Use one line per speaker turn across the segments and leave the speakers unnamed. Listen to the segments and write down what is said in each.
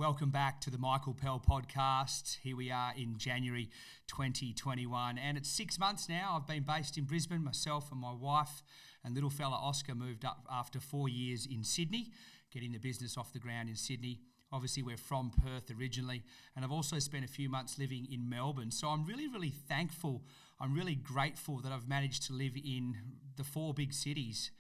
Welcome back to the Michael Pell podcast. Here we are in January 2021, and it's 6 months now. I've been based in Brisbane. Myself and my wife and little fella Oscar moved up after 4 years in Sydney, getting the business off the ground in Sydney. Obviously, we're from Perth originally, and I've also spent a few months living in Melbourne. So I'm really thankful. I'm really grateful that I've managed to live in the four big cities,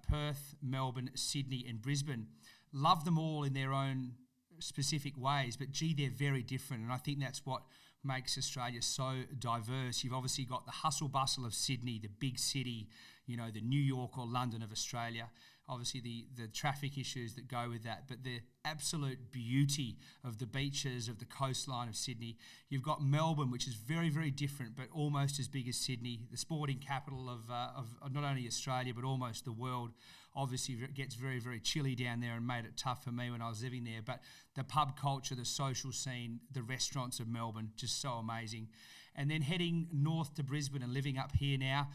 Perth, Melbourne, Sydney and Brisbane. Love them all in their own specific ways, but gee, they're very different, and I think that's what makes Australia so diverse. You've obviously got the hustle bustle of Sydney, the big city, the New York or London of Australia, obviously the traffic issues that go with that, but the absolute beauty of the beaches, of the coastline of Sydney. You've got Melbourne, which is very different, but almost as big as Sydney, the sporting capital of not only Australia, but almost the world. Obviously, it gets very chilly down there and made it tough for me when I was living there, but the pub culture, the social scene, the restaurants of Melbourne, just so amazing. And then heading north to Brisbane and living up here now,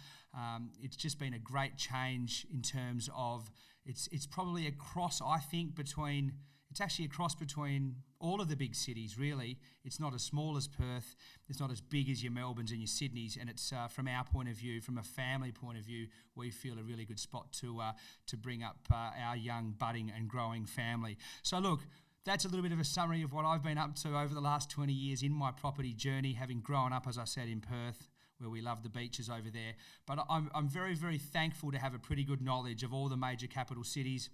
it's just been a great change in terms of it's probably a cross, I think, it's actually a cross between all of the big cities, really. It's not as small as Perth, it's not as big as your Melbournes and your Sydneys, and it's from our point of view, from a family point of view, we feel a really good spot to bring up our young, budding and growing family. So look, that's a little bit of a summary of what I've been up to over the last 20 years in my property journey, having grown up, as I said, in Perth, where we love the beaches over there. But I'm very thankful to have a pretty good knowledge of all the major capital cities.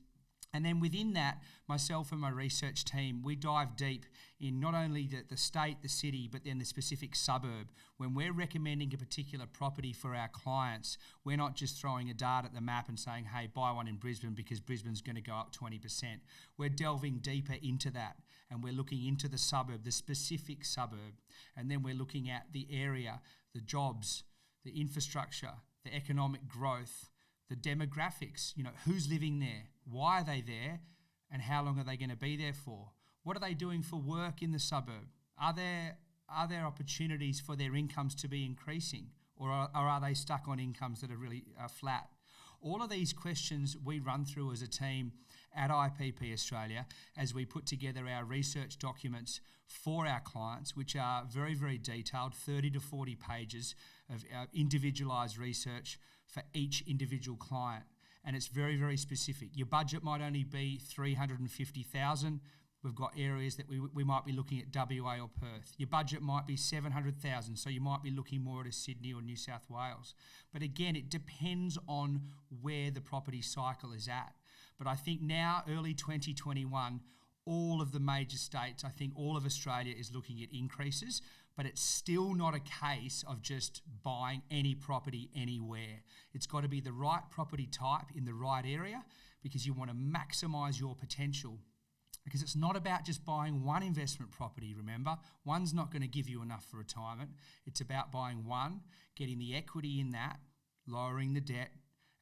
And then within that, myself and my research team, we dive deep in not only the state, the city, but then the specific suburb. When we're recommending a particular property for our clients, we're not just throwing a dart at the map and saying, hey, buy one in Brisbane because Brisbane's going to go up 20%. We're delving deeper into that, and we're looking into the suburb, the specific suburb, and then we're looking at the area, the jobs, the infrastructure, the economic growth, the demographics, who's living there, why are they there, and how long are they going to be there for? What are they doing for work in the suburb? Are there opportunities for their incomes to be increasing, or are they stuck on incomes that are really flat? All of these questions we run through as a team at IPP Australia as we put together our research documents for our clients, which are very detailed, 30 to 40 pages of individualised research for each individual client. And it's very specific. Your budget might only be $350,000. We've got areas that we might be looking at WA or Perth. Your budget might be $700,000, so you might be looking more at a Sydney or New South Wales. But again, it depends on where the property cycle is at. But I think now, early 2021, all of the major states, I think all of Australia is looking at increases, but it's still not a case of just buying any property anywhere. It's got to be the right property type in the right area, because you want to maximise your potential. Because it's not about just buying one investment property, remember. One's not going to give you enough for retirement. It's about buying one, getting the equity in that, lowering the debt,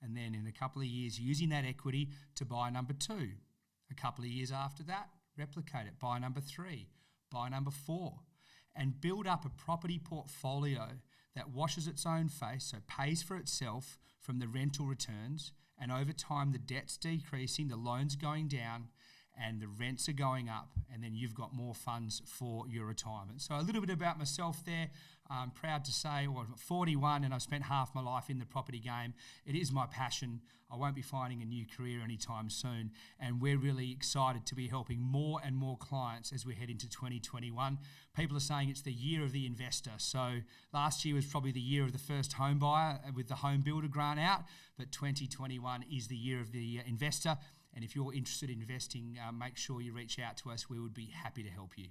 and then in a couple of years using that equity to buy number two. A couple of years after that, replicate it, buy number three, buy number four, and build up a property portfolio that washes its own face, so pays for itself from the rental returns, and over time the debt's decreasing, the loan's going down, and the rents are going up, and then you've got more funds for your retirement. So a little bit about myself there. I'm proud to say, I'm 41 and I've spent half my life in the property game. It is my passion. I won't be finding a new career anytime soon, and we're really excited to be helping more and more clients as we head into 2021. People are saying it's the year of the investor. So last year was probably the year of the first home buyer with the home builder grant out, but 2021 is the year of the investor. And if you're interested in investing, make sure you reach out to us. We would be happy to help you.